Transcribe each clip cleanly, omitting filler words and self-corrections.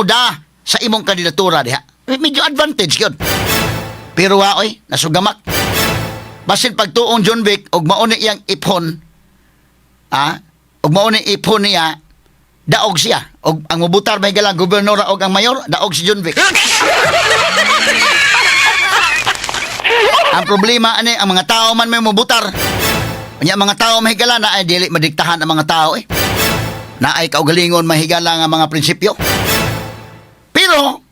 uda sa imong kandidatura diha. Medyo advantage yun. Pero oy, nasugamak. Basin pagtuong John Vic og mauni iyang ipon, og mauni ipon niya, daog siya. Og ang mubutar may galang gobernador og ang mayor, daog si John Vic. Ang problema ani ang mga tao man may mubutar. Unya mga tao mahigala na ay dili madiktahan ang mga tao eh. Na ay kaugalingon mahigala nga mga prinsipyo. Pero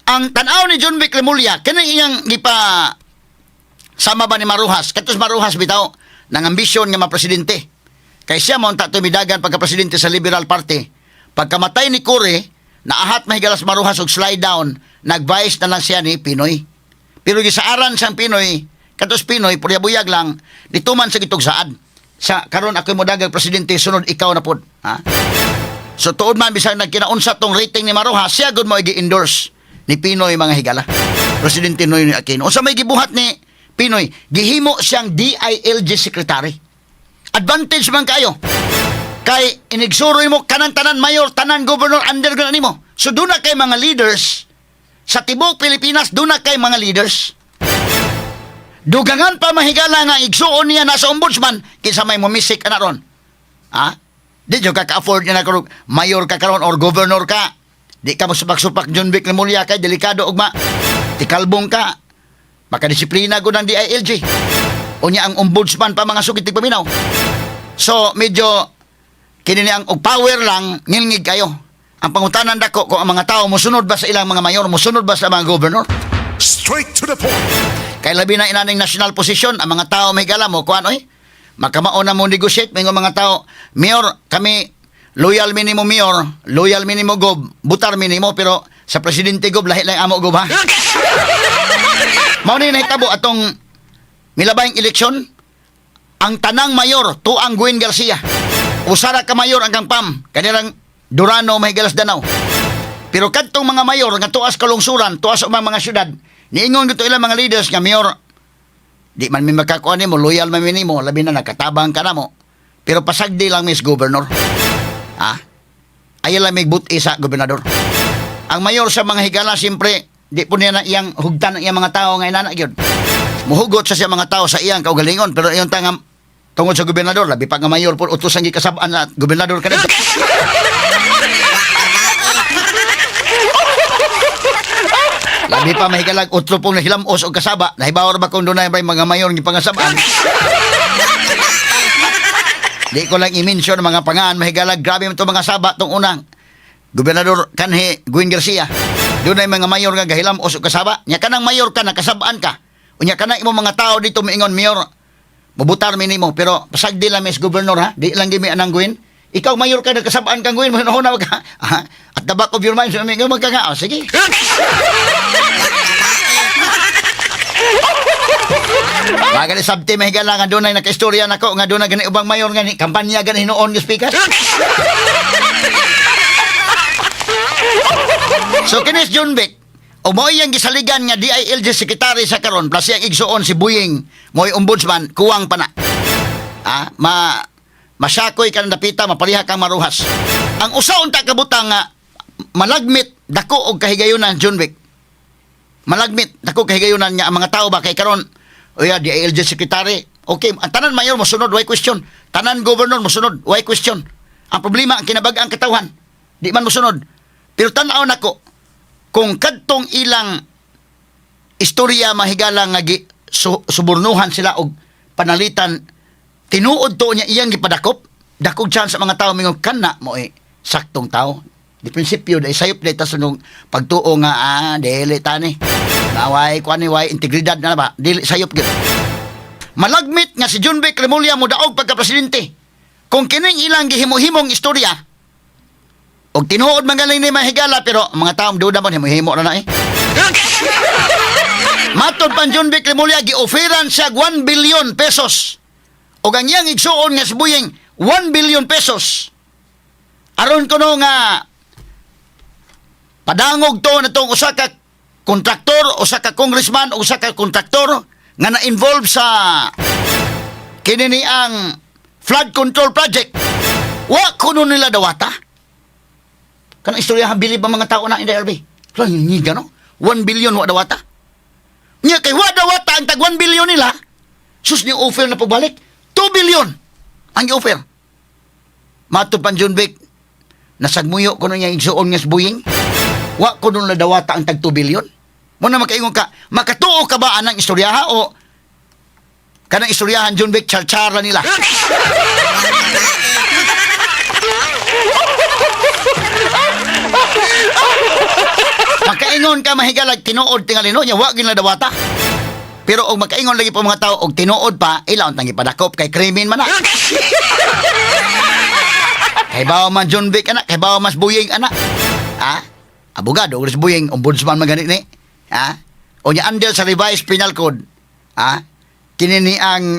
ang tanaw ni John Vic Remulla kini iyang gipa sama ba ni Maruhas? Katos Maruhas bitaw nang ambisyon nga mapresidente. Kay siya mo ta tumidagan pagka-presidente sa Liberal Party. Pagkamatay ni Cory, naahat mahigalas Maruhas og slide down, nag-vice na lang siya ni Pinoy. Pero gisaaran siyang Pinoy, katos Pinoy, purya-buyag lang, dituman sa gitog saad. Sa karon ako mo dagang presidente, sunod ikaw na pod. Ha? So tuod man bisag nagkinaunsa tong rating ni Maruhas, siya gud mo i-endorse ni Pinoy mga higala. Presidente Noy ni Aquino. Unsa may gibuhat ni Pinoy, gihimo siyang DILG secretary. Advantage man kayo. Kay inigsuroy mo kanang tanan mayor, tanan governor under gud nimo. So duna kay mga leaders sa tibok Pilipinas, duna kay mga leaders. Dugangan pa mahigala nga igsuon niya nasa ombudsman kinsa may mumisik ana ron. Ha? Di jo ka afford niya na karong mayor ka karon or governor ka. Di ka mo supak-supak John Vic Remulla kay delikado ugma. Tikalbong ka. Makadisiplina ko ng DILG. Unya ang ombudsman pa mga sukitig paminaw. So, medyo kinini ang power lang, ngilngig kayo. Ang pangutanan dako kung ang mga tao musunod ba sa ilang mga mayor, musunod ba sa mga governor. Straight to the point. Kay labi na inaning national position, ang mga tao may gala mo, kuan oy. Makamao na mo negotiate, may mga tao, mayor, kami loyal minimo mayor, loyal minimo gob, butar minimo, pero sa presidente gob, lahi lang amo gob ha. Mao ni nahitabo atong milabayng eleksyon, ang tanang mayor, tuang Gwen Garcia. Usara ka mayor hanggang PAM, kanilang Durano, Mahigalas, Danau. Pero kadtong mga mayor, nga tuas kalungsuran, tuas umang mga syudad, niingon gito ilang mga leaders nga mayor, di man may makakuha mo, loyal man minimo, labi na nakatabang ka na mo. Pero pasagdi lang Miss Governor. Ha? Ayaw lang may buti sa gobernador. Ang mayor sa mga higala, siyempre, di po niya na iyang hugtan ng iyang mga tao ngayon na yun. Muhugot sa siya mga tao sa iyang kaugalingon, pero iyon tangam tungod sa gobernador, labi pa nga mayor po, utos ang gikasabaan na gobernador ka dito. Labi pa mahigalag, utlo pong nahilamos o kasaba, nahibawar ba kung doon na mga mayor ng pangasabaan. Di ko lang i-mention mga pangaan, mahigalag, grabe ito mga saba itong unang. Gobernador kanhi Gwen Garcia. Doon na mga mayor nga gahilam o kasaba. Nya ka ng mayor ka, nakasabaan ka. Unya ka na imo mga tao dito maingon, mayor, mabutar minimo. Pero pasagdi lang Miss Governor ha, di lang gimi anang Gwen. Ikaw mayor ka, nakasabaan kang Gwen, manahuna ka. At the back of your mind, sabi nga magkanga. Sige. Mga ni sabti mahigala nga doon ay nakaistorya na ko nga doon na gani ubang mayor nga ni kampanya gani hinoon yung speaker. So kinis John Vic, umoy ang gisaligan nga DILG secretary sa karon plus yang igsuon si Buying mo'y ombudsman kuwang pa na. Masyakoy ka ng dapita, mapaliha kang Maruhas. Ang usaon ta kabutang nga malagmit dako og kahigayunan John Vic. Malagmit dako kahigayunan nga ang mga tao ba kay karon DILG secretary. Okay, ang tanan mayor mo sunod, why question? Tanan governor mo sunod, why question? Ang problema ang kinabag-ang katawhan. Di man mo sunod. Pero tanaw nako kung kadtong ilang istorya mahigala nga suburnuhan sila og panalitan, tinuod to niya iyang gipadakop, dakog chance sa mga tao mingon kana mo saktong tao. Di prinsipyo dai sayop dai ta sunong pagtuo nga dili tani. Naway kuan ni way integridad na ba? Dili sayop gyud. Malagmit nga si John Vic Remulla mo daog pagka presidente. Kung kining ilang gihimo-himong istorya og tinuod man galing ni mahigala pero mga taong duda man himo-himo na Matod pan John Vic Remulla gi-offeran siya 1 billion pesos. Og ang iyang igsuon nga si Buying 1 billion pesos. Aron kuno nga padangog to natong usa ka kontraktor, usa ka congressman, usa ka kontraktor nga na-involve sa kini ang flood control project. Wa kuno nila dawata. Kanang istoryahan bilib ang mga tao na in the LB. So, hingiga, no? 1 billion wa dawata. Nya kay wa dawata ang tag 1 billion nila. Sus ni offer na pagbalik. 2 billion ang i-offer. Matod pan John Vic, nasagmuyo ko niya igsuon nga buying. Wa ko nun nadawata ang tag 2 billion. Muna makaingon ka, makatuo ka ba anang istoryaha o kanang istoryahan John Vic charchara nila? Makaingon ka mahigalag tinuod tingalino nya wa gyud nadawata. Pero og makaingon lagi pa mga tao og tinuod pa, ilaon tangi padakop kay krimen man na. Kay bawa man John Vic anak, kay bawa mas buying anak. Ha? Abogado, ulis buying, ombudsman man ganit ni. Ha? O niya andel sa revised penal code. Ha? Kinini ang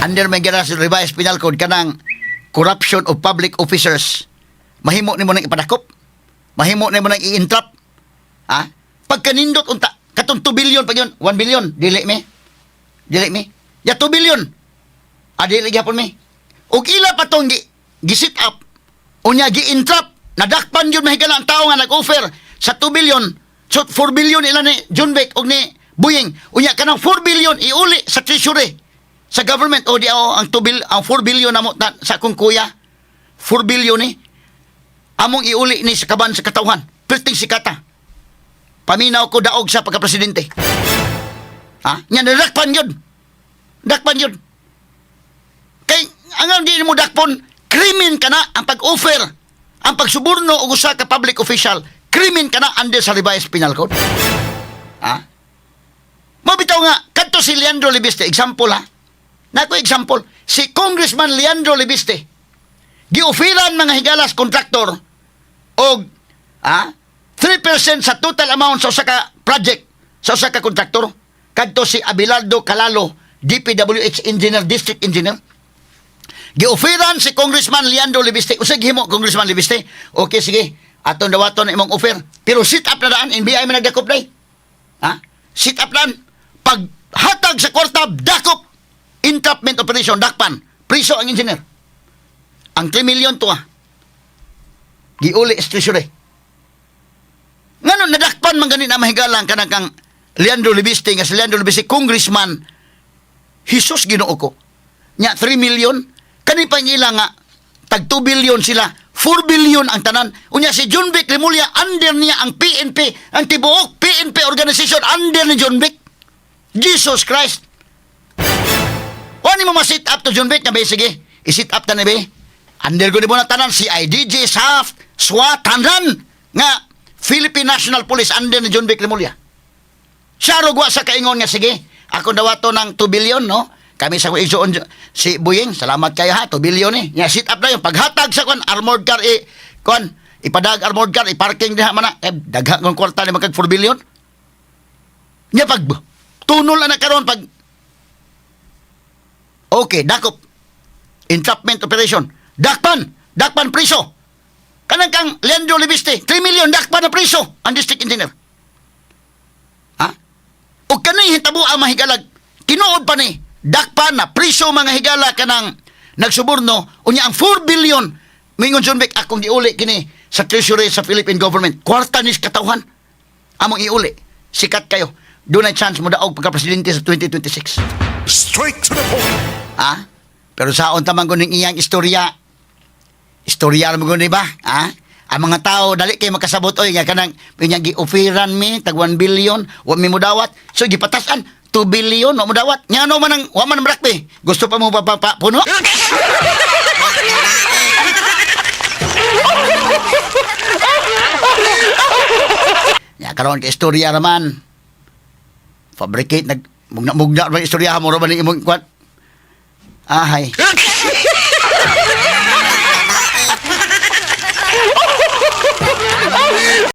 under may gana sa revised penal code kanang corruption of public officers. Mahimo ni mo nang ipadakop. Mahimo ni mo nang i-entrap. Ha? Pagkanindot unta, katong 2 billion pag yun, 1 billion, dili me. Ya 2 billion. Dili gyapon me. Ug ila pa tong gi-sit up. Unya gi-entrap, nadakpan yun mahigala ang tao nga nag-offer sa 2 billion. So 4 billion ila ni John Vic og ni Buying. Unya kanang 4 billion iuli sa treasury sa government o di ang 4 billion namo sa akong kuya. 4 billion ni among iuli ni sa kaban sa katawhan. Perting sikata. Paminaw ko daog sa pagka-presidente. Ha? Nya nadakpan yun. Dakpan yun. Kay ang di mo dakpon, krimen ka na ang pag-offer, ang pagsuborno og usa ka public official, krimen ka na under sa revised penal code. Ha? Mabitaw nga kadto si Leandro Libiste, example ha. Nako example, si Congressman Leandro Libiste gi-offeran mga higalas kontraktor og 3% sa total amount sa usa ka project sa usa ka kontraktor. Kadto si Abelardo Calalo, DPWH engineer, district engineer. Gi-offeran si Congressman Leandro Libiste. Usag himo Congressman Libiste. Okay, sige. Aton dawaton na imong offer. Pero sit up na daan, NBI man nagdakop day. Ha? Sit up daan. Paghatag sa kwarta, dakop. Entrapment operation, dakpan. Priso ang engineer. Ang 3 million to giuli sa treasury. Ngano nadakpan man gani na mahigalang kanang kang Leandro Libiste nga si Leandro Libiste Congressman. Hesus Ginoo ko. Nya 3 million kani pa nila nga tag 2 billion sila. 4 billion ang tanan. Unya si John Vic Remulla under niya ang PNP, ang tibuok PNP organization under ni John Vic. Jesus Christ. Wani mo ma-sit up to John Vic na ba sige. I-sit up ta na ba. Under ko ni mo na tanan si IDG, SAF, SWAT, tanan nga Philippine National Police under ni John Vic Remulla. Siya rugwa sa kaingon nga sige. Ako dawato ng 2 billion, no? Kami sa igsoon si Buying, salamat kayo ha, 2 billion eh. Nya sit up na yung paghatag sa armored car ipadag armored car, i-parking diha man na, daghan kong kwarta ni magkag 4 billion. Nya pag tunol na karon pag okay, dakop. Entrapment operation. Dakpan priso. Kanang kang Leandro Libiste, 3 million dakpan na priso ang district engineer. Ha? O kanay hitabo ang mahigalag, tinuod pa ni dakpan na priso mga higala kanang nagsuborno unya ang 4 billion mingon John Vic akong giuli kini sa treasury sa Philippine government kwarta ni katawhan among iuli sikat kayo dunay chance mo daog pagka-presidente sa 2026. Straight to the point. Pero saon tamang kuning iyang istorya mo guni ba? Ang mga tao dali kay makasabot oy nga kanang inyang gi-offeran mi tag 1 billion wa mi mudawat so gipatasan 2 billion wa mudawat nya no man wa man brakbe gusto pa mo puno. Ya karon kay istorya raman fabricate nag mugna ra istorya mo ra man imong kwat. Hay